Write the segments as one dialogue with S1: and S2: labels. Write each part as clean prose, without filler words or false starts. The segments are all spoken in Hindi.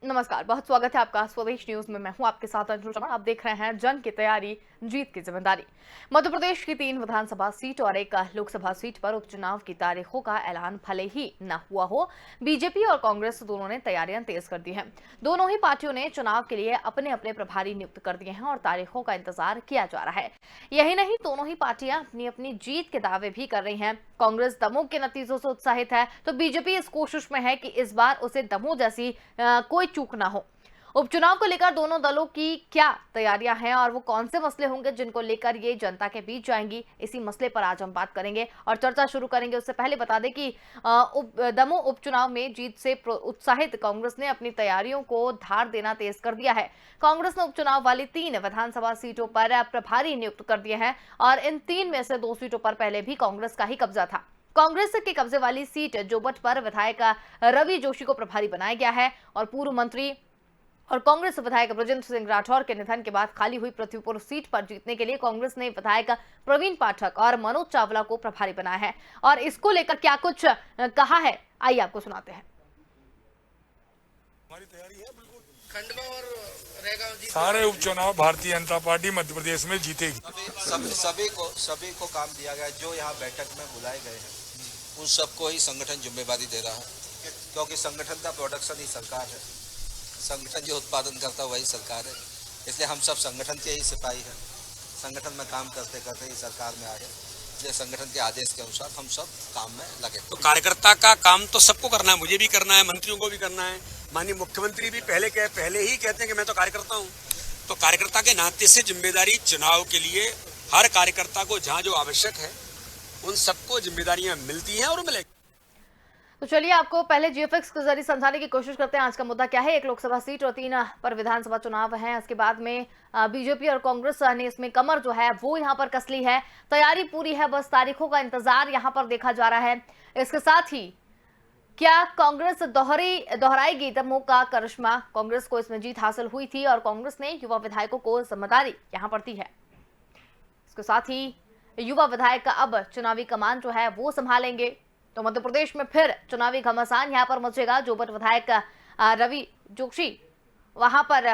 S1: नमस्कार, बहुत स्वागत है आपका स्वदेश न्यूज में। मैं हूं आपके साथ अंशु शर्मा। आप देख रहे हैं जंग की तैयारी, जीत की जिम्मेदारी। मध्य प्रदेश की 3 विधानसभा सीट और 1 लोकसभा सीट पर उपचुनाव की तारीखों का ऐलान भले ही न हुआ हो, बीजेपी और कांग्रेस दोनों ने तैयारियां तेज कर दी हैं। दोनों ही पार्टियों ने चुनाव के लिए अपने अपने प्रभारी नियुक्त कर दिए हैं और तारीखों का इंतजार किया जा रहा है। यही नहीं, दोनों ही पार्टियां अपनी अपनी जीत के दावे भी कर रही हैं। कांग्रेस दमोह के नतीजों से उत्साहित है, तो बीजेपी इस कोशिश में है कि इस बार उसे दमोह जैसी कोई चूक ना हो। उपचुनाव को लेकर दोनों दलों की क्या तैयारियां हैं और वो कौन से मसले होंगे जिनको लेकर ये जनता के बीच जाएंगी, इसी मसले पर आज हम बात करेंगे और चर्चा शुरू करेंगे। उससे पहले बता दें कि दमोह उपचुनाव में जीत से उत्साहित कांग्रेस ने अपनी तैयारियों को धार देना तेज कर दिया है। कांग्रेस ने उपचुनाव वाली 3 विधानसभा सीटों पर प्रभारी नियुक्त कर दिए हैं और इन 3 में से 2 सीटों पर पहले भी कांग्रेस का ही कब्जा था। कांग्रेस के कब्जे वाली सीट जोबट पर विधायक रवि जोशी को प्रभारी बनाया गया है और पूर्व मंत्री और कांग्रेस विधायक ब्रजेंद्र सिंह राठौर के निधन के बाद खाली हुई पृथ्वीपुर सीट पर जीतने के लिए कांग्रेस ने विधायक प्रवीण पाठक और मनोज चावला को प्रभारी बनाया है। और इसको लेकर क्या कुछ कहा है, आइए आपको सुनाते हैं।
S2: हमारी तैयारी है बिल्कुल। खंडवा और रहेगा सारे उपचुनाव भारतीय जनता पार्टी मध्य प्रदेश में जीतेगी।
S3: सभी को काम दिया गया। जो यहाँ बैठक में बुलाए गए हैं उन सबको ही संगठन जिम्मेदारी दे रहा है, क्योंकि संगठन का प्रोडक्शन ही सरकार है। संगठन जो उत्पादन करता है वही सरकार है, इसलिए हम सब संगठन के ही सिपाही हैं। संगठन में काम करते करते ही सरकार में आए, इसलिए संगठन के आदेश के अनुसार हम सब काम में लगे।
S4: तो कार्यकर्ता का काम तो सबको करना है, मुझे भी करना है, मंत्रियों को भी करना है। माननीय मुख्यमंत्री भी पहले ही कहते हैं कि मैं तो कार्यकर्ता हूँ। तो कार्यकर्ता के नाते से जिम्मेदारी चुनाव के लिए हर कार्यकर्ता को जहाँ जो आवश्यक है उन सबको जिम्मेदारियां मिलती हैं और मिलेगी।
S1: तो चलिए आपको पहले जीएफएक्स के जरिए समझाने की कोशिश करते हैं आज का मुद्दा क्या है। 1 लोकसभा सीट और 3 पर विधानसभा चुनाव है। इसके बाद में बीजेपी और कांग्रेस ने इसमें कमर जो है वो यहाँ पर कस ली है। तैयारी पूरी है, बस तारीखों का इंतजार यहाँ पर देखा जा रहा है। इसके साथ ही क्या कांग्रेस दोहराएगी दमोह का करिश्मा? कांग्रेस को इसमें जीत हासिल हुई थी और कांग्रेस ने युवा विधायकों को जिम्मेदारी यहाँ पर दी है। इसके साथ ही युवा विधायक अब चुनावी कमान जो है वो संभालेंगे। तो मध्य प्रदेश में फिर चुनावी घमासान यहाँ पर मचेगा। जोबट विधायक रवि जोशी वहां पर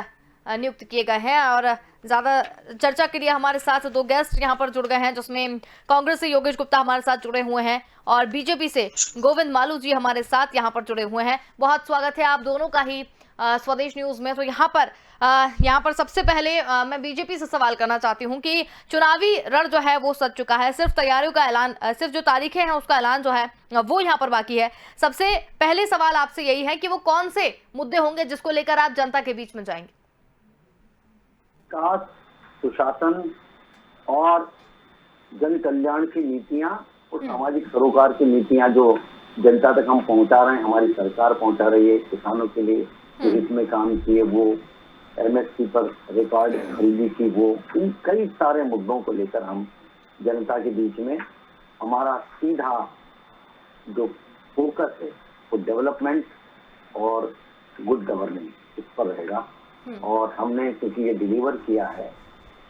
S1: नियुक्त किए गए हैं और ज्यादा चर्चा के लिए हमारे साथ 2 गेस्ट यहाँ पर जुड़ गए हैं, जिसमें कांग्रेस से योगेश गुप्ता हमारे साथ जुड़े हुए हैं और बीजेपी से गोविंद मालू जी हमारे साथ यहाँ पर जुड़े हुए हैं। बहुत स्वागत है आप दोनों का ही स्वदेश न्यूज में। तो यहाँ पर सबसे पहले मैं बीजेपी से सवाल करना चाहती हूँ कि चुनावी रण जो है वो सज चुका है, सिर्फ तैयारियों का ऐलान, सिर्फ जो तारीखें हैं उसका ऐलान जो है वो यहाँ पर बाकी है। सबसे पहले सवाल आपसे यही है कि वो कौन से मुद्दे होंगे जिसको लेकर आप जनता के बीच में जाएंगे?
S5: विकास, सुशासन और जन कल्याण की नीतियां और सामाजिक सरोकार की नीतियां जो जनता तक हम पहुंचा रहे हैं, हमारी सरकार पहुंचा रही है। किसानों के लिए हित में काम किए, वो एमएसपी पर रिकॉर्ड खरीदी की, वो इन कई सारे मुद्दों को लेकर हम जनता के बीच में हमारा सीधा जो फोकस है वो डेवलपमेंट और गुड गवर्नेंस इस पर रहेगा। और हमने क्योंकि ये डिलीवर किया है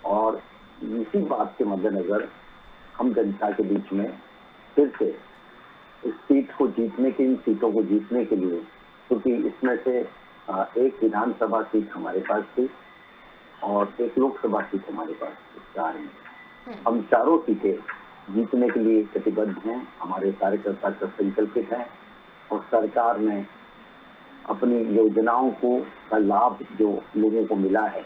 S5: और इसी बात के मद्देनजर हम जनता के बीच में फिर से इस सीट को जीतने के, इन सीटों को जीतने के लिए, क्योंकि इसमें से 1 विधानसभा सीट हमारे पास थी और 1 लोकसभा सीट हमारे पास 4 हैं। हम चारों सीटें जीतने के लिए प्रतिबद्ध हैं। हमारे कार्यकर्ता संकल्पित हैं और सरकार ने अपनी योजनाओं का लाभ जो लोगों को मिला है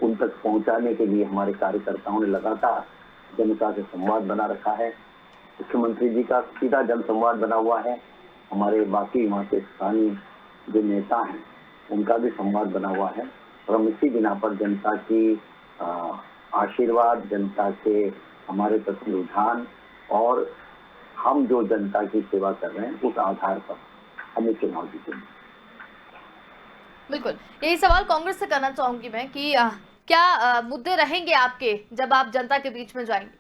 S5: उन तक पहुंचाने के लिए हमारे कार्यकर्ताओं ने लगातार जनता से संवाद बना रखा है। मुख्यमंत्री जी का सीधा जन संवाद बना हुआ है, हमारे बाकी वहाँ के स्थानीय जो नेता हैं उनका भी संवाद बना हुआ है और हम इसी बिना पर जनता की आशीर्वाद, जनता के हमारे प्रति रुझान और हम जो जनता की सेवा कर रहे हैं उस आधार पर हमें चुनाव जीतेंगे।
S1: बिल्कुल, यही सवाल कांग्रेस से करना चाहूंगी मैं कि क्या मुद्दे रहेंगे आपके जब आप जनता के बीच में जाएंगे?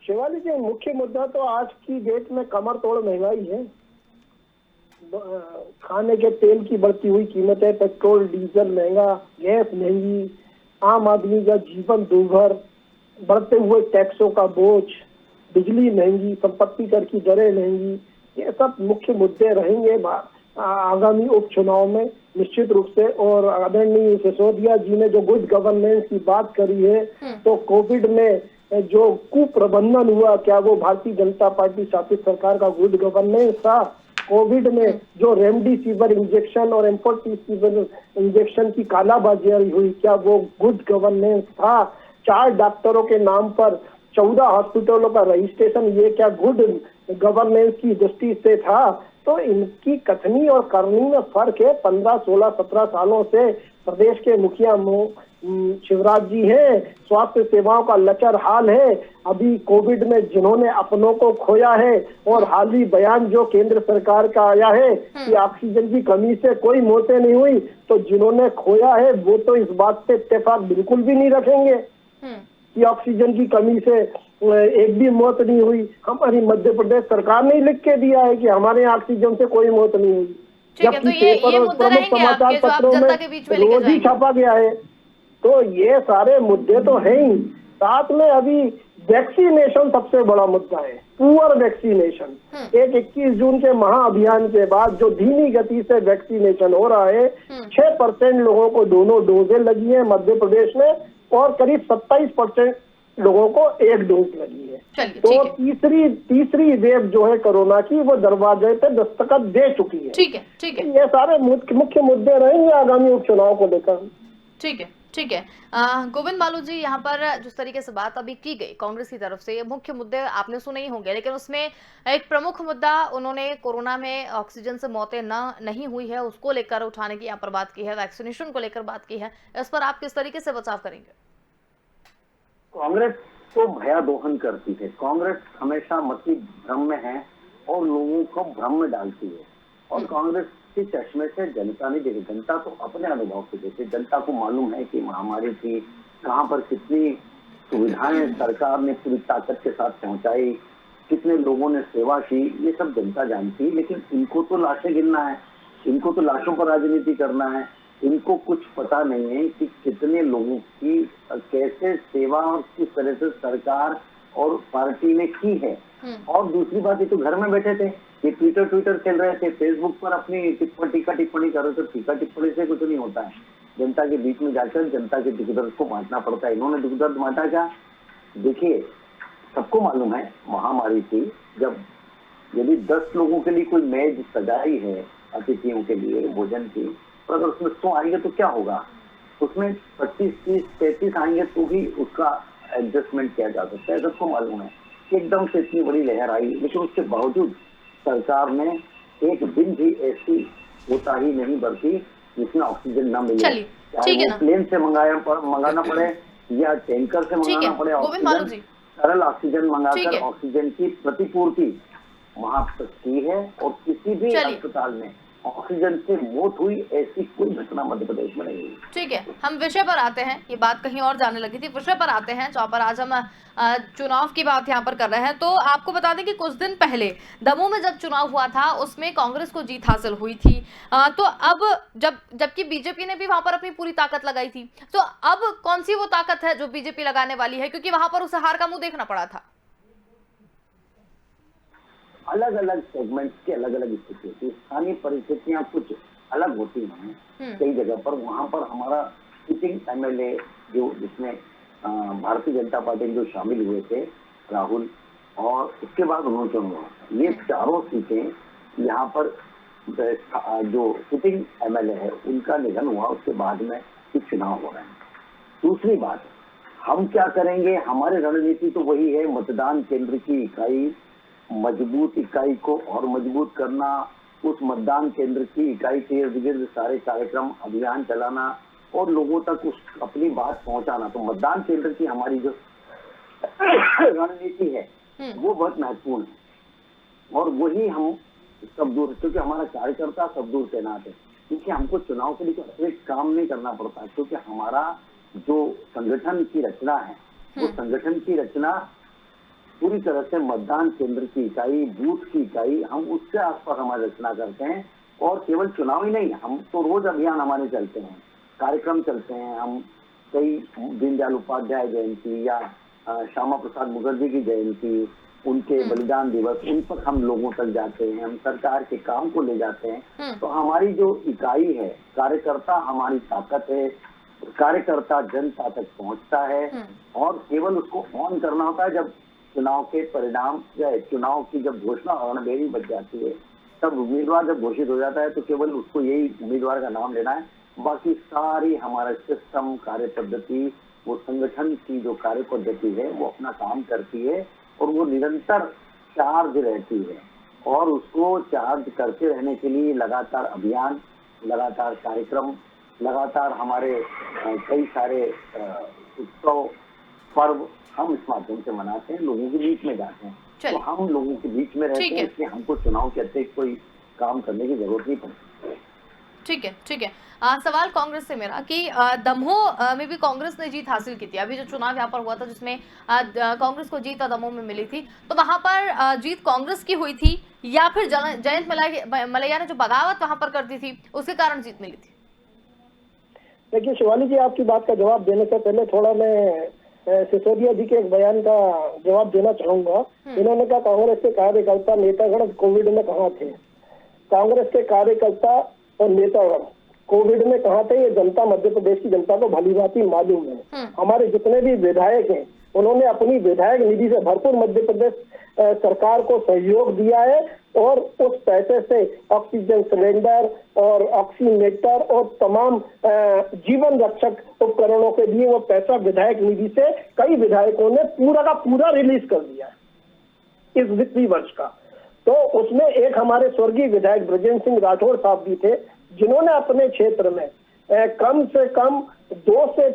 S6: शिवाली जी, मुख्य मुद्दा तो आज की डेट में कमर तोड़ महंगाई है। खाने के तेल की बढ़ती हुई कीमतें, पेट्रोल डीजल महंगा, गैस महंगी, आम आदमी का जीवन दूभर, बढ़ते हुए टैक्सों का बोझ, बिजली महंगी, संपत्ति कर की दरें महंगी, ये सब मुख्य मुद्दे रहेंगे। आगामी उपचुनाव में निश्चित रूप से। और आदरणीय सिसोदिया जी ने जो गुड गवर्नेंस की बात करी है, तो कोविड में जो कुप्रबंधन हुआ, क्या वो भारतीय जनता पार्टी शासित सरकार का गुड गवर्नेंस था? कोविड में जो रेमडेसिविर इंजेक्शन और एम्फोटेसिविर इंजेक्शन की कालाबाजारी हुई, क्या वो गुड गवर्नेंस था? 4 डॉक्टरों के नाम पर 14 हॉस्पिटलों का रजिस्ट्रेशन, ये क्या गुड गवर्नेंस की दृष्टि से था? तो इनकी कथनी और करनी में फर्क है। 15, 16, 17 सालों से प्रदेश के मुखिया शिवराज जी हैं, स्वास्थ्य सेवाओं का लचर हाल है। अभी कोविड में जिन्होंने अपनों को खोया है, और हाल ही बयान जो केंद्र सरकार का आया है कि ऑक्सीजन की कमी से कोई मौतें नहीं हुई, तो जिन्होंने खोया है वो तो इस बात पे इत्तेफाक बिल्कुल भी नहीं रखेंगे कि ऑक्सीजन की कमी से एक भी मौत नहीं हुई। हमारी मध्य प्रदेश सरकार ने लिख के दिया है कि हमारे यहाँ ऑक्सीजन से कोई मौत नहीं हुई,
S1: ठीक है, तो ये मुद्दे रहेंगे आपके जो आप जनता के बीच में लेके
S6: रोज ही
S1: जाएंगे।
S6: छापा गया है। तो ये सारे मुद्दे तो हैं ही, साथ में अभी वैक्सीनेशन सबसे बड़ा मुद्दा है, पुअर वैक्सीनेशन। एक 21 जून के महाअभियान के बाद जो धीमी गति से वैक्सीनेशन हो रहा है, 6% लोगों को दोनों डोजें लगी है मध्य प्रदेश में, और करीब 27% लोगों को 1 डोज लगी है।
S1: चलिए,
S6: तो
S1: ठीक है।
S6: तीसरी वेव जो है कोरोना की, वो दरवाजे पे दस्तखत दे चुकी है।
S1: ठीक है, ठीक है,
S6: ये सारे मुख्य मुद्दे रहेंगे आगामी उपचुनाव को लेकर।
S1: ठीक है, ठीक है। गोविंद मालू जी, यहाँ पर जिस तरीके से बात अभी की गई कांग्रेस की तरफ से, ये मुख्य मुद्दे आपने सुने ही होंगे, लेकिन उसमें एक प्रमुख मुद्दा उन्होंने कोरोना में ऑक्सीजन से मौतें नहीं हुई है उसको लेकर उठाने की यहाँ पर बात की है, वैक्सीनेशन को लेकर बात की है। इस पर आप किस तरीके से बचाव करेंगे?
S5: कांग्रेस तो भयादोहन करती है, कांग्रेस हमेशा मती भ्रम में है और लोगों को भ्रम में डालती है। और कांग्रेस के चश्मे से जनता नहीं देखी, जनता तो अपने अनुभव से देखी। जनता को मालूम है कि महामारी थी, कहाँ पर कितनी सुविधाएं सरकार ने पूरी ताकत के साथ पहुंचाई, कितने लोगों ने सेवा की, ये सब जनता जानती है। लेकिन इनको तो लाशें गिनना है, इनको तो लाशों पर राजनीति करना है। इनको कुछ पता नहीं है कि कितने लोगों की कैसे सेवा और किस तरह से सरकार और पार्टी ने की है। और दूसरी बात, ये तो घर में बैठे थे, ये ट्विटर चल रहे थे, फेसबुक पर अपनी टिप्पणी कर रहे थे। टीका टिप्पणी से कुछ नहीं होता है, जनता के बीच में जाकर जनता के दुख दर्द को बांटना पड़ता है। इन्होंने दुख दर्द बांटा क्या? देखिए, सबको मालूम है महामारी थी, जब यदि 10 लोगों के लिए कोई मेज सजाई है अतिथियों के लिए भोजन की, तो अगर उसमें 100 आएंगे तो क्या होगा? उसमें 25, 30, 33 आएंगे तो भी उसका एडजस्टमेंट किया जा सकता है। सबको मालूम है कि एकदम से इतनी बड़ी लहर आई, लेकिन उसके बावजूद सरकार ने एक दिन भी ऐसी कोताही नहीं बरती जिसमें ऑक्सीजन न मिले, चाहे वो प्लेन से मंगाना पड़े या टैंकर से मंगाना पड़े। ऑक्सीजन, सरल ऑक्सीजन मंगाकर ऑक्सीजन की प्रतिपूर्ति वहां तक की है, और किसी भी अस्पताल में ऑक्सीजन से मौत हुई ऐसी कोई घटना मध्य प्रदेश में नहीं हुई।
S1: ठीक है, हम विषय पर आते हैं। ये बात कहीं और जाने लगी थी, विषय पर आते हैं जहाँ पर आज हम चुनाव की बात यहाँ पर कर रहे हैं। तो आपको बता दें कि कुछ दिन पहले दमोह में जब चुनाव हुआ था उसमें कांग्रेस को जीत हासिल हुई थी। तो अब जबकि बीजेपी ने भी वहां पर अपनी पूरी ताकत लगाई थी, तो अब कौन सी वो ताकत है जो बीजेपी लगाने वाली है, क्योंकि वहां पर उसे हार का मुंह देखना पड़ा था।
S5: अलग अलग सेगमेंट्स की अलग अलग स्थिति होती है, स्थानीय परिस्थितियां कुछ अलग होती हैं कई जगह पर। वहां पर हमारा सिटिंग एमएलए जो जिसमें भारतीय जनता पार्टी में जो शामिल हुए थे राहुल, और उसके बाद उन्होंने चुना, ये चारों सीटें यहाँ पर जो सिटिंग एमएलए है उनका निधन हुआ, उसके बाद में चुनाव हो रहे हैं। दूसरी बात, हम क्या करेंगे, हमारी रणनीति तो वही है, मतदान केंद्र की इकाई, मजबूत इकाई को और मजबूत करना, उस मतदान केंद्र की इकाई के इर्द गिर्द सारे कार्यक्रम अभियान चलाना और लोगों तक उस अपनी बात पहुंचाना। तो मतदान केंद्र की हमारी जो रणनीति है वो बहुत महत्वपूर्ण है, और वही हम सब दूर, क्योंकि हमारा कार्यकर्ता सब दूर तैनात है, क्योंकि हमको चुनाव के लिए कोई अतिरिक्त काम नहीं करना पड़ता, क्योंकि हमारा जो संगठन की रचना है वो संगठन की रचना पूरी तरह से मतदान केंद्र की इकाई, बूथ की इकाई, हम उसके आसपास हमारी रचना करते हैं। और केवल चुनाव ही नहीं, हम तो रोज अभियान हमारे चलते हैं, कार्यक्रम चलते हैं। हम कई दीनदयाल उपाध्याय जयंती या श्यामा प्रसाद मुखर्जी की जयंती उनके बलिदान दिवस, उन पर हम लोगों तक जाते हैं, हम सरकार के काम को ले जाते हैं। तो हमारी जो इकाई है, कार्यकर्ता हमारी ताकत है, कार्यकर्ता जनता तक पहुंचता है और केवल उसको ऑन करना होता है जब चुनाव के परिणाम या चुनाव की जब घोषणा रणबेरी बच जाती है, तब उम्मीदवार जब घोषित हो जाता है तो केवल उसको यही उम्मीदवार का नाम लेना है। बाकी सारी हमारा सिस्टम, कार्य पद्धति, वो संगठन की जो कार्य पद्धति है वो अपना काम करती है और वो निरंतर चार्ज रहती है और उसको चार्ज करते रहने के लिए लगातार अभियान, लगातार कार्यक्रम, लगातार हमारे कई सारे उत्सव, पर्व हम इस माध्यम से मनाते हैं, लोगों के बीच में जाते हैं। तो हम लोगों के बीच में रहते हैं, इसलिए हमको चुनाव के अतिरिक्त कोई काम करने की जरूरत नहीं पड़ती।
S1: ठीक है, ठीक है। सवाल कांग्रेस से मेरा कि दमोह में भी कांग्रेस ने जीत हासिल की थी। अभी जो चुनाव यहाँ पर हुआ था जिसमें कांग्रेस को जीत दमोह में मिली थी, तो वहां पर जीत कांग्रेस की हुई थी या फिर जयंत मलैया ने जो बगावत वहां पर कर दी थी उसके कारण जीत मिली थी?
S6: देखिए शिवाली जी, आपकी बात का जवाब देने से पहले थोड़ा मैं सिसोदिया जी के एक बयान का जवाब देना चाहूंगा। इन्होंने कहा कांग्रेस के कार्यकर्ता नेतागण कोविड में कहाँ थे। कांग्रेस के कार्यकर्ता और नेतागण कोविड में कहाँ थे ये जनता, मध्य प्रदेश की जनता को भली भांति मालूम है। हमारे जितने भी विधायक हैं उन्होंने अपनी विधायक निधि से भरपूर मध्य प्रदेश सरकार को सहयोग दिया है और उस पैसे से ऑक्सीजन सिलेंडर और ऑक्सीमीटर और तमाम जीवन रक्षक उपकरणों के लिए वो पैसा विधायक निधि से कई विधायकों ने पूरा का पूरा रिलीज कर दिया है इस वित्तीय वर्ष का। तो उसमें एक हमारे स्वर्गीय विधायक ब्रजेंद्र सिंह राठौड़ साहब भी थे जिन्होंने अपने क्षेत्र में कम से कम 2 से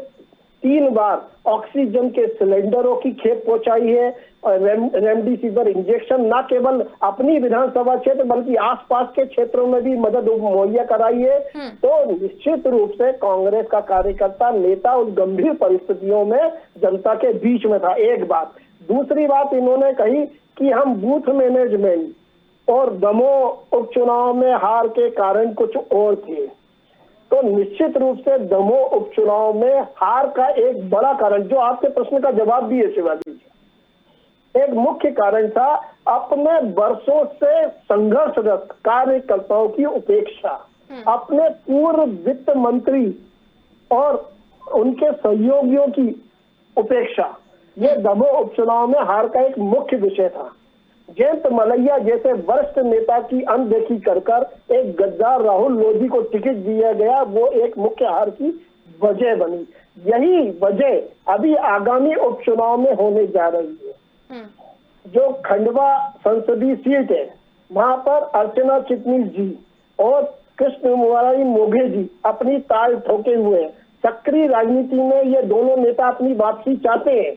S6: 3 बार ऑक्सीजन के सिलेंडरों की खेप पहुंचाई है और रेमडेसिविर इंजेक्शन न केवल अपनी विधानसभा क्षेत्र बल्कि आसपास के क्षेत्रों में भी मदद मुहैया कराई है। तो निश्चित रूप से कांग्रेस का कार्यकर्ता नेता उस गंभीर परिस्थितियों में जनता के बीच में था, एक बात। दूसरी बात इन्होंने कही कि हम बूथ मैनेजमेंट और दमोह उपचुनाव में हार के कारण कुछ और थे। तो निश्चित रूप से दमोह उपचुनाव में हार का एक बड़ा कारण, जो आपके प्रश्न का जवाब भी है शिवाजी जी, एक मुख्य कारण था अपने वर्षों से संघर्षरत कार्यकर्ताओं की उपेक्षा, अपने पूर्व वित्त मंत्री और उनके सहयोगियों की उपेक्षा। ये दमोह उपचुनाव में हार का एक मुख्य विषय था। जयंत मलैया जैसे वरिष्ठ नेता की अनदेखी कर एक गद्दार राहुल लोधी को टिकट दिया गया, वो एक मुख्य हार की वजह बनी। यही वजह अभी आगामी उपचुनाव में होने जा रही है। जो खंडवा संसदीय सीट है वहां पर अर्चना चिटनीस जी और कृष्ण मुरारी मोघे जी अपनी ताल ठोके हुए हैं। सक्रिय राजनीति में ये दोनों नेता अपनी वापसी चाहते हैं,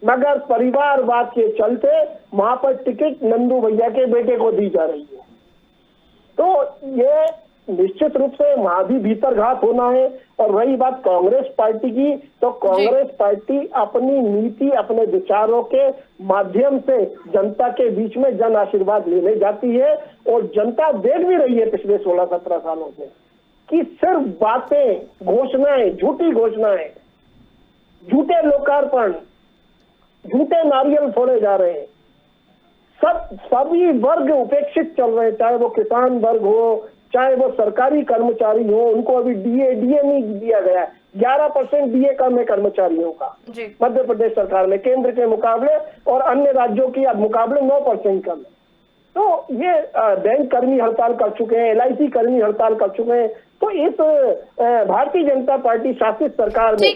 S6: मगर परिवारवाद के चलते वहां पर टिकट नंदू भैया के बेटे को दी जा रही है। तो ये निश्चित रूप से वहां भी भीतर घात होना है। और रही बात कांग्रेस पार्टी की, तो कांग्रेस पार्टी अपनी नीति, अपने विचारों के माध्यम से जनता के बीच में जन आशीर्वाद लेने जाती है और जनता देख भी रही है पिछले 16-17 सालों से कि सिर्फ बातें, घोषणाएं, झूठी घोषणाएं, झूठे लोकार्पण, झूठे नारियल फोड़े जा रहे हैं। सभी वर्ग उपेक्षित चल रहे हैं, चाहे वो किसान वर्ग हो, चाहे वो सरकारी कर्मचारी हो। उनको अभी डीए नहीं दिया गया है। 11% डीए कम है कर्मचारियों का मध्य प्रदेश सरकार में, केंद्र के मुकाबले और अन्य राज्यों के मुकाबले 9% कम है। तो ये बैंक कर्मी हड़ताल कर चुके हैं, LIC कर्मी हड़ताल कर चुके हैं। तो इस भारतीय जनता पार्टी शासित सरकार में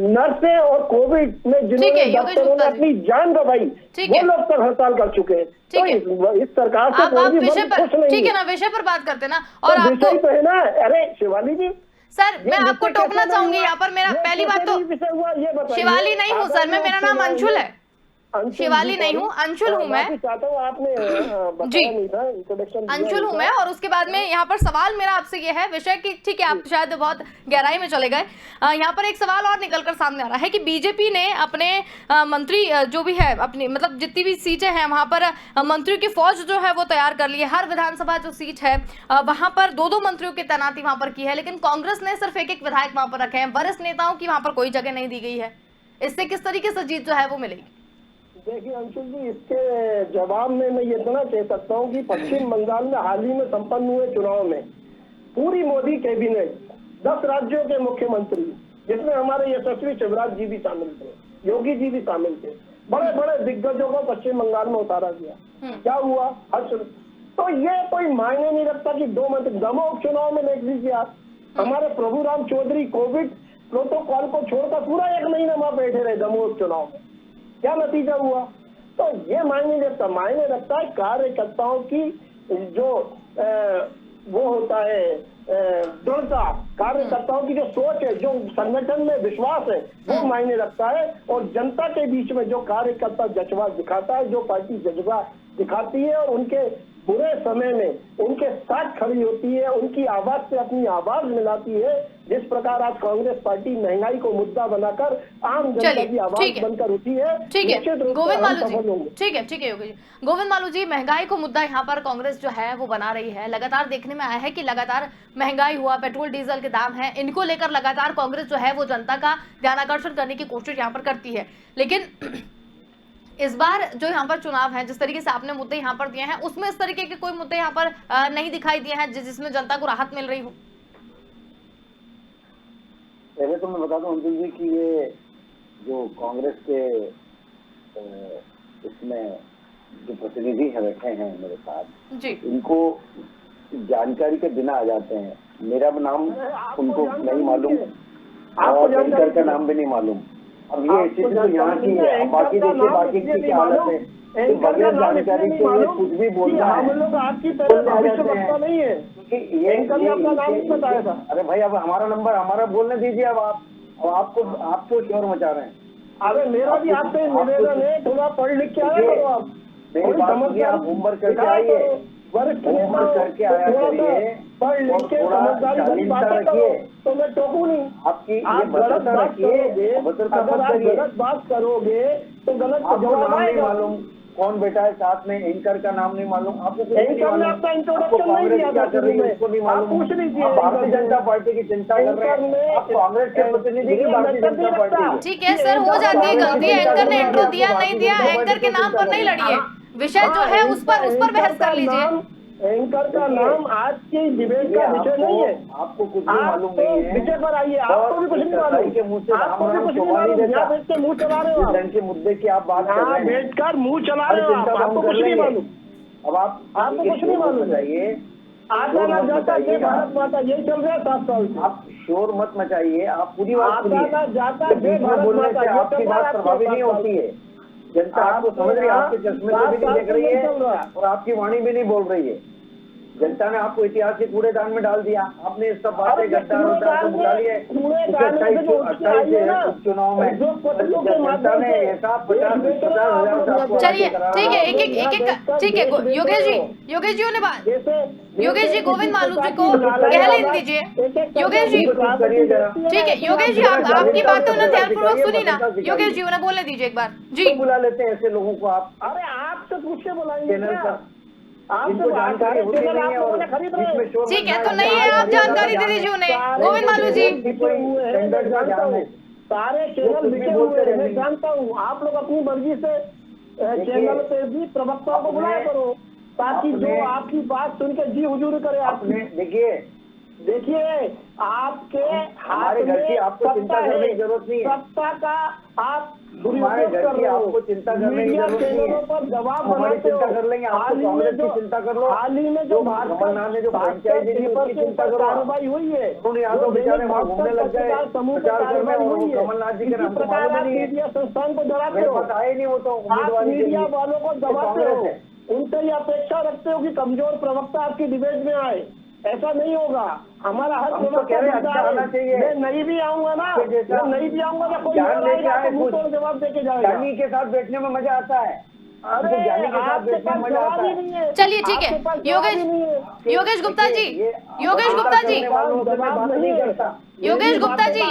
S6: नर्सें और कोविड में जिन्होंने डॉक्टरों ने अपनी जान गंवाई वो लोग तक हड़ताल कर चुके हैं। तो इस सरकार से कोई भी खुश नहीं है।
S1: ठीक है ना, विषय पर बात करते ना। और
S6: विषय तो है ना। अरे शिवाली जी,
S1: सर मैं आपको टोकना चाहूंगी यहाँ पर। मेरा पहली बात तो शिवाली नहीं हूँ सर, मेरा नाम अंशुल है। शिवाली नहीं हूँ, अंशुल हूँ मैं। जी, अंशुल हूँ मैं। और उसके बाद में यहाँ पर सवाल मेरा आपसे ये है, विषय की ठीक है आप शायद बहुत गहराई में चले गए। यहाँ पर एक सवाल और निकलकर सामने आ रहा है कि बीजेपी ने अपने मंत्री जो भी है, अपनी मतलब जितनी भी सीटें हैं वहां पर मंत्रियों की फौज जो है वो तैयार कर ली है। हर विधानसभा जो सीट है वहां पर 2-2 मंत्रियों की तैनाती वहां पर की है, लेकिन कांग्रेस ने सिर्फ एक विधायक वहां पर रखे हैं। वरिष्ठ नेताओं की वहां पर कोई जगह नहीं दी गई है। इससे किस तरीके से जीत जो है वो मिलेगी?
S6: देखिए अंशुल जी, इसके जवाब में मैं ये इतना कह सकता हूँ कि पश्चिम बंगाल में हाल ही में संपन्न हुए चुनाव में पूरी मोदी कैबिनेट 10 राज्यों के मुख्यमंत्री, जिसमें हमारे यशस्वी शिवराज जी भी शामिल थे, योगी जी भी शामिल थे, बड़े बड़े दिग्गजों को पश्चिम बंगाल में उतारा गया। क्या हुआ? हर्ष। तो ये कोई मायने नहीं रखता कि 2 मंत्री दमोह उपचुनाव में देख लीजिए आप, हमारे प्रभु राम चौधरी कोविड प्रोटोकॉल को छोड़कर पूरा 1 महीना वहां बैठे रहे दमोह उपचुनाव में। क्या नतीजा हुआ? तो ये मायने रखता, मायने रखता है कार्यकर्ताओं की जो वो होता है दृढ़ता, कार्यकर्ताओं की जो सोच है, जो संगठन में विश्वास है, वो मायने रखता है। और जनता के बीच में जो कार्यकर्ता जज्बा दिखाता है, जो पार्टी जज्बा दिखाती है और उनके बुरे समय में उनके साथ खड़ी होती है, उनकी आवाज से अपनी आवाज मिलाती है, जिस प्रकार आज कांग्रेस पार्टी महंगाई को मुद्दा बनाकर आम जनता की आवाज बनकर उठी है।
S1: ठीक है
S6: निश्चित रूप से
S1: गोविंद
S6: हम
S1: मालू
S6: सफल होंगे।
S1: जी, ठीक है योगी जी। गोविंद मालू जी, महंगाई को मुद्दा यहाँ पर कांग्रेस जो है वो बना रही है। लगातार देखने में आया है कि लगातार महंगाई हुआ, पेट्रोल डीजल के दाम है, इनको लेकर लगातार कांग्रेस जो है वो जनता का ध्यान आकर्षण करने की कोशिश यहाँ पर करती है। लेकिन इस बार जो यहाँ पर चुनाव है, जिस तरीके से आपने मुद्दे यहाँ पर दिए हैं, उसमें इस तरीके के कोई मुद्दे यहाँ पर नहीं दिखाई दिए हैं जिसमें जनता को राहत मिल रही हो।
S5: पहले तो मैं बता दूं अंजुल जी कि ये जो कांग्रेस के इसमें जो प्रतिनिधि है बैठे हैं मेरे साथ
S1: जी,
S5: इनको जानकारी के बिना आ जाते हैं। मेरा नाम उनको नहीं मालूम और एंकर का नाम भी नहीं मालूम। अब ये स्थिति तो यहाँ की है, बाकी देखिए बाकी की क्या हालत है, तो बगैर जानकारी के ये कुछ भी बोलना है,
S6: नहीं है।
S5: अरे भाई अब हमारा नंबर हमारा बोलने दीजिए। अब आपको शोर मचा रहे हैं।
S6: अरे मेरा भी आपसे निवेदन है, थोड़ा पढ़ लिख के आया करो। आप
S5: मेरी बात सुनिए, आप होमवर्क करके आइए, होमवर्क करके आया करिए,
S6: पढ़ लिख के समझदारी भरी बातें करो, तो मैं टोकू नहीं।
S5: आपकी
S6: आप गलत बात करोगे, अगर आप गलत बात करोगे तो गलत जवाब आएगा।
S5: मालूम कौन बैठा है साथ में, एंकर का नाम नहीं मालूम आपको,
S6: एंकर ने आपका इंट्रोडक्शन नहीं दिया था, उसको नहीं मालूम। पूछ लीजिए,
S5: भारतीय जनता पार्टी की चिंता कर रहे हैं, आप कांग्रेस के प्रतिनिधि की भारतीय जनता पार्टी।
S1: ठीक है सर, हो जाती है गलती। एंकर ने इंट्रो दिया नहीं दिया, एंकर के नाम पर नहीं लड़िए, विषय जो है उस पर बहस कर लीजिए।
S6: एंकर का नाम आज की डिबेट का विषय नहीं है।
S5: आपको कुछ भी मालूम नहीं है,
S6: विषय पर आइए। आपको भी कुछ नहीं मालूम,
S5: के मुंह से
S6: आपको भी कुछ नहीं मालूम। यहाँ बैठ के मुंह चला रहे हो,
S5: के मुद्दे की आप बात कर रहे हैं,
S6: बैठ कर मुंह चला रहे हो, आपको कुछ नहीं मालूम।
S5: अब आपको
S6: कुछ नहीं मालूम
S5: चाहिए,
S6: आता ना जाता ये भारत माता यही चल रहा है 7 साल से।
S5: आप शोर मत मचाइए, आप पूरी बात सुनिए।
S6: आता ना जाता ये भारत
S5: बोलने से
S6: माता
S5: आपकी बात प्रभावी नहीं होती है। जनता आपको समझ रही है, आपके चश्मे से भी नहीं देख रही है और आपकी वाणी भी नहीं बोल रही है। जनता ने आपको इतिहास के कूड़ेदान में डाल दिया। आपने इस सब बातें गद्दार को बुला लिए उपचुनाव में, जनता ने ऐसा 50,000।
S1: चलिए ठीक है, एक ठीक है योगेश जी ने बात, योगेश जी गोविंद मालू जी को कहने दीजिए। योगेश जी ठीक है, योगेश जी आपकी बातें उन्हें ध्यानपूर्वक सुनी ना, योगेश जी उन्हें बोलने दीजिए एक बार जी।
S5: बुला लेते हैं ऐसे लोगों को आप।
S6: अरे आपसे पूछ के बुलाएंगे
S5: चैनल आपको जानकारी होती नहीं है और
S1: ठीक है, तो नहीं है, आप जानकारी दे दीजिए उन्हें। गोविंद मालू जी
S6: सारे चैनल बिके हुए हैं, मैं जानता हूँ। आप लोग अपनी मर्जी से चैनल पे भी प्रवक्ताओं को बुलाया करो, ताकि जो आपकी बात सुन के जी हुजूर करे। आपने देखिए आपके हाथ में
S5: आपको चिंता करने की जरूरत नहीं है,
S6: सत्ता का आप
S5: हमारे घर की आपको चिंता करने की जरूरत नहीं है।
S6: पर जवाब
S5: हमारी चिंता कर लेंगे, आपको कांग्रेस की चिंता कर लो।
S6: हाल ही में जो
S5: कमलनाथ ने जो पंचायत दी उसकी चिंता करो,
S6: कार्रवाई हुई है,
S5: उन्होंने यादव बेचारे वहाँ घूमने लग गए
S6: समूह
S5: प्रचार करने,
S6: हुई है।
S5: कमलनाथ जी के नाम को
S6: प्रकार
S5: मालूम नहीं है,
S6: मीडिया संस्थान को डराते
S5: मेरे
S6: हो,
S5: पास आए नहीं, वो तो
S6: आप
S5: उम्मीदवारी के
S6: मीडिया
S5: लिए
S6: वालों को दबाते हो, उनसे ये अपेक्षा रखते हो कि कमजोर प्रवक्ता आपकी डिबेट में आए। ऐसा नहीं होगा। हमारा हर
S5: अच्छा आना चाहिए।
S6: मैं नहीं भी आऊंगा ना, मैं नहीं भी आऊंगा ना, कोई जवाब दे के जाएगा।
S5: जानी के साथ बैठने में मजा आता है।
S6: अरे
S5: जानी के साथ बैठने में मजा आता है।
S1: चलिए ठीक है, योगेश गुप्ता जी, योगेश गुप्ता जी योगेश गुप्ता जी,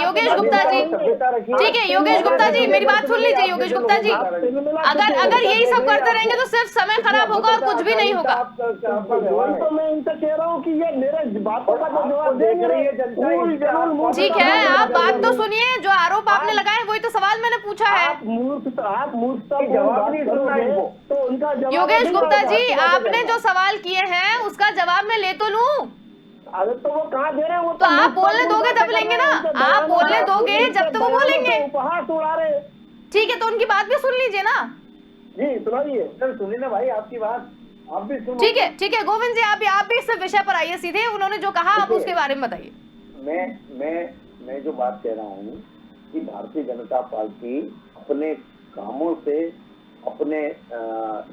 S1: ठीक है योगेश गुप्ता जी, मेरी बात सुन लीजिए योगेश गुप्ता जी। अगर यही सब करते रहेंगे तो सिर्फ समय खराब होगा और कुछ भी नहीं होगा।
S6: तो मैं इनसे कह रहा हूँ कि ये मेरे बातों का जवाब देंगे।
S1: ठीक है, आप बात तो सुनिए, जो आरोप आपने लगाए वही तो सवाल मैंने पूछा है।
S6: आप मूर्खता जवाब नहीं सुनना इनको, तो उनका जवाब।
S1: योगेश गुप्ता जी, आपने जो सवाल किए हैं उसका जवाब मैं ले तो लूं।
S6: अरे तो वो कहाँ दे रहे हैं? वो
S1: तो आप बोलने दोगे तब लेंगे ना, आप बोलने दोगे जब तो वो बोलेंगे।
S6: उपहास उड़ा रहे।
S1: ठीक है, तो उनकी बात भी सुन लीजिए ना।
S6: जी सुनाइए सर, सुनिए ना भाई आपकी बात, आप भी सुनो।
S1: ठीक है गोविंद जी, आप भी इस विषय पर आइए सीधे, उन्होंने जो कहा आप उसके बारे में बताइए।
S5: मैं जो बात कह रहा हूँ कि भारतीय जनता पार्टी अपने कामों से, अपने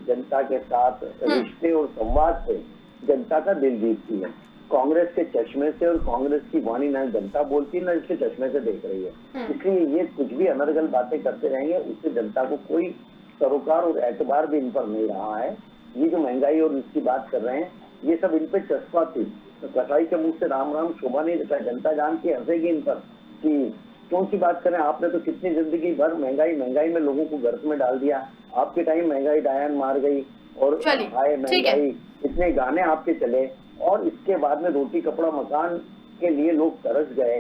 S5: जनता के साथ रिश्ते और संवाद से जनता का दिल जीतती है। कांग्रेस के चश्मे से और कांग्रेस की वाणी न जनता बोलती न इसके चश्मे से देख रही है। इसलिए ये कुछ भी अनर्गल बातें करते रहेंगे, उससे जनता को कोई सरोकार और एतबार भी इन पर नहीं रहा है। ये जो महंगाई और इसकी बात कर रहे हैं, ये सब इन पे चस्पा थी। तो कसाई के मुंह से राम राम शोभा नहीं देता। जनता जान के हंसेगी इन पर कि क्यों सी बात करें, आपने तो कितनी जिंदगी भर महंगाई में लोगों को गर्त में डाल दिया। आपके टाइम महंगाई डायन मार गई और हाय महंगाई, इतने गाने आपके चले, और इसके बाद में रोटी कपड़ा मकान के लिए लोग तरस गए।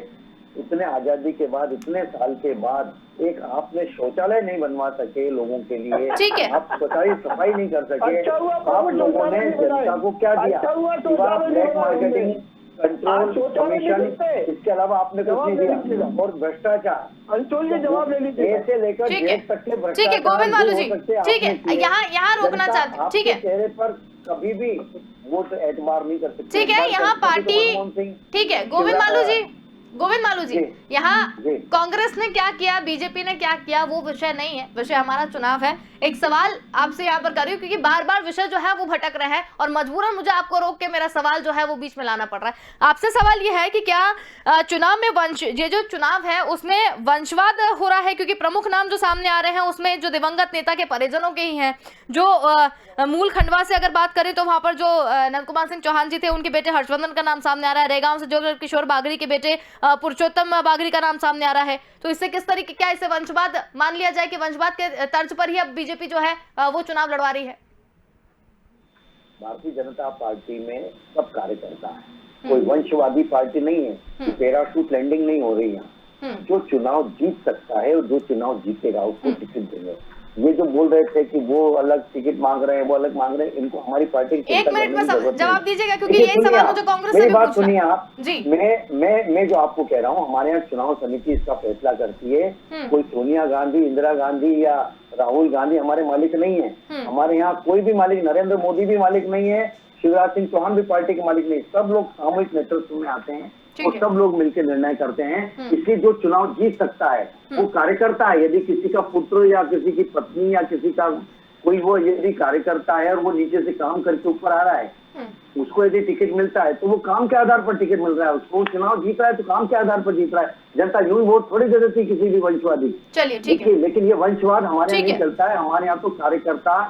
S5: इतने आजादी के बाद, इतने साल के बाद एक आपने शौचालय नहीं बनवा सके लोगों के लिए, आप सफाई नहीं कर सके। आप लोगों ने जनता को क्या दिया? ब्लैक मार्केटिंग कंट्रोल कमीशन, इसके अलावा आपने कुछ नहीं दिया। और भ्रष्टाचार,
S6: जवाब ले लीजिए,
S5: ऐसे लेकर जेल तक के भ्रष्टाचार।
S1: ठीक है गोविंद मालू जी, ठीक है, यहाँ रोकना चाहते हैं। ठीक है,
S5: चेहरे पर कभी भी वोट एतबार नहीं कर सकते।
S1: ठीक है, यहाँ पार्टी, ठीक है गोविंद मालू जी, यहाँ कांग्रेस ने क्या किया, बीजेपी ने क्या किया, वो विषय नहीं है। विषय हमारा चुनाव है। एक सवाल आपसे यहाँ पर कर रही हूँ क्योंकि बार बार विषय जो है वो भटक रहे हैं और मजबूरन मुझे आपको रोक के मेरा सवाल जो है वो बीच में लाना पड़ रहा है। आपसे सवाल ये है कि क्या चुनाव में ये जो चुनाव है उसमें वंशवाद हो रहा है? क्योंकि प्रमुख नाम जो सामने आ रहे हैं उसमें जो दिवंगत नेता के परिजनों के ही हैं। जो मूल खंडवा से अगर बात करें तो वहां पर जो नंद कुमार सिंह चौहान जी थे, उनके बेटे हर्षवर्धन का नाम सामने आ रहा है। रेगांव से जो किशोर बागरी के बेटे पुरुषोत्तम बागरी का नाम सामने आ रहा है। तो इससे किस तरीके, क्या इसे वंशवाद मान लिया जाए कि वंशवाद के तर्ज पर ही अब बीजेपी जो है वो चुनाव लड़वा रही है?
S5: भारतीय जनता पार्टी में सब कार्यकर्ता है, कोई वंशवादी पार्टी नहीं है। पैराशूट लैंडिंग नहीं हो रही यहाँ। जो चुनाव जीत सकता है और जो चुनाव जीतेगा उसको टिकट देंगे। ये जो बोल रहे थे कि वो अलग टिकट मांग रहे हैं, वो अलग मांग रहे हैं, इनको हमारी पार्टी
S1: एक मिनट में जवाब दीजिएगा क्योंकि यही सवाल मुझे कांग्रेस से भी पूछना है।
S5: बात सुनिए आप
S1: जी।
S5: मैं जो आपको कह रहा हूँ, हमारे यहाँ चुनाव समिति इसका फैसला करती है। कोई सोनिया गांधी, इंदिरा गांधी या राहुल गांधी हमारे मालिक नहीं है। हमारे यहाँ कोई भी मालिक, नरेंद्र मोदी भी मालिक नहीं है, शिवराज सिंह चौहान भी पार्टी के मालिक नहीं। सब लोग सामूहिक नेतृत्व में आते हैं और सब लोग मिलकर निर्णय करते हैं। इसलिए जो चुनाव जीत सकता है वो कार्यकर्ता है। यदि किसी का पुत्र या किसी की पत्नी या किसी का कोई वो यदि कार्यकर्ता है और वो नीचे से काम करके ऊपर आ रहा है, उसको यदि टिकट मिलता है तो वो काम के आधार पर टिकट मिल रहा है उसको। चुनाव जीत रहा है तो काम के आधार पर जीत रहा है। जनता यूं वोट थोड़ी दे देती किसी भी वंशवादी।
S1: चलिए ठीक है,
S5: लेकिन ये वंशवाद हमारे यहाँ नहीं चलता है। हमारे यहाँ तो कार्यकर्ता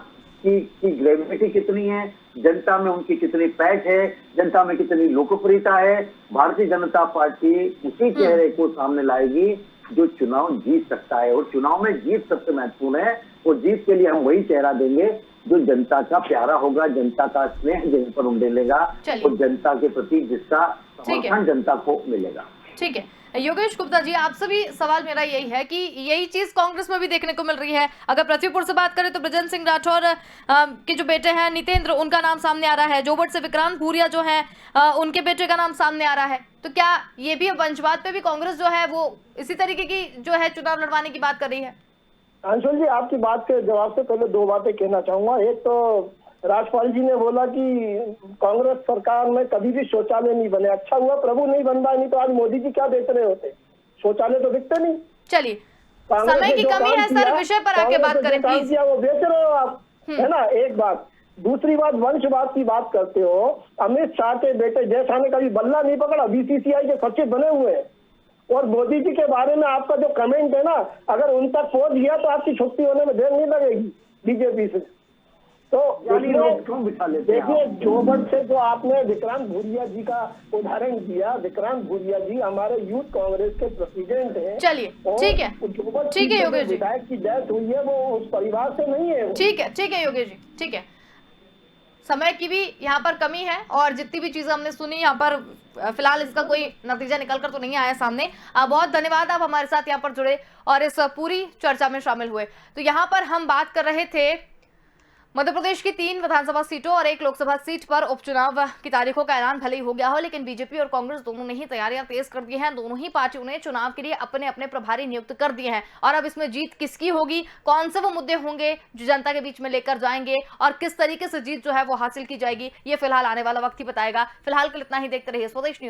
S5: की ग्रेविटी कितनी है, जनता में उनकी कितनी पैठ है, जनता में कितनी लोकप्रियता है। भारतीय जनता पार्टी उसी चेहरे को सामने लाएगी जो चुनाव जीत सकता है। और चुनाव में जीत सबसे महत्वपूर्ण है और जीत के लिए हम वही चेहरा देंगे जो जनता का प्यारा होगा, जनता का स्नेह जिन पर उंडेलेगा और जनता के प्रति जिसका समर्थन जनता को मिलेगा।
S1: ठीक है योगेश गुप्ता जी, आपसे भी सवाल मेरा यही है कि यही चीज कांग्रेस में भी देखने को मिल रही है। अगर पृथ्वीपुर से बात करें तो बृजेंद्र सिंह राठौर के जो बेटे हैं नितेंद्र, उनका नाम सामने आ रहा है। जोबट से विक्रांत भूरिया जो है उनके बेटे का नाम सामने आ रहा है। तो क्या ये भी वंशवाद पे भी कांग्रेस जो है वो इसी तरीके की जो है चुनाव लड़वाने की बात कर रही है?
S6: अंशुल जी, आपकी बात के जवाब से पहले दो बातें कहना चाहूंगा। एक तो राजपाल जी ने बोला कि कांग्रेस सरकार में कभी भी शौचालय नहीं बने। अच्छा हुआ प्रभु नहीं बन रहा, नहीं तो आज मोदी जी क्या बेच रहे होते, शौचालय तो बिकते नहीं।
S1: चलिए समय की कमी है सर, विषय पर आके बात करें प्लीज।
S6: वो बेच रहे हो आप, है ना, एक बात। दूसरी बात, वंशवाद की बात करते हो। अमित शाह के बेटे जयशाह ने कभी बल्ला नहीं पकड़ा, बीसीसीआई के सचिव बने हुए हैं। और मोदी जी के बारे में आपका जो कमेंट है ना, अगर उन तक पहुंच गया तो आपकी छुट्टी होने में देर नहीं लगेगी बीजेपी से। तो
S5: यानी लोग क्यों बिठा लेते हैं?
S6: देखिए, जोबट से जो आपने विक्रांत भूरिया जी का उदाहरण दिया, विक्रांत भूरिया जी हमारे यूथ कांग्रेस के प्रेसिडेंट हैं।
S1: चलिए,
S6: और
S1: ठीक है,
S6: जोबट
S1: ठीक है
S6: सीट पे
S1: योगेश
S6: जो
S1: जी।
S6: विधायक की डेथ हुई है वो उस परिवार से नहीं है।
S1: ठीक है योगेश जी, ठीक है। समय की भी यहाँ पर कमी है और जितनी भी चीजें हमने सुनी यहाँ पर फिलहाल इसका कोई नतीजा निकल कर तो नहीं आया सामने। बहुत धन्यवाद आप हमारे साथ यहाँ पर जुड़े और इस पूरी चर्चा में शामिल हुए। तो यहाँ पर हम बात कर रहे थे मध्य प्रदेश की 3 विधानसभा सीटों और 1 लोकसभा सीट पर उपचुनाव की तारीखों का ऐलान भले ही हो गया हो, लेकिन बीजेपी और कांग्रेस दोनों ने ही तैयारियां तेज कर दी हैं। दोनों ही पार्टियों ने चुनाव के लिए अपने अपने प्रभारी नियुक्त कर दिए हैं और अब इसमें जीत किसकी होगी, कौन से वो मुद्दे होंगे जो जनता के बीच में लेकर जाएंगे और किस तरीके से जीत जो है वो हासिल की जाएगी, ये फिलहाल आने वाला वक्त ही बताएगा। फिलहाल के लिए इतना ही। देखते रहिए स्वदेश न्यूज।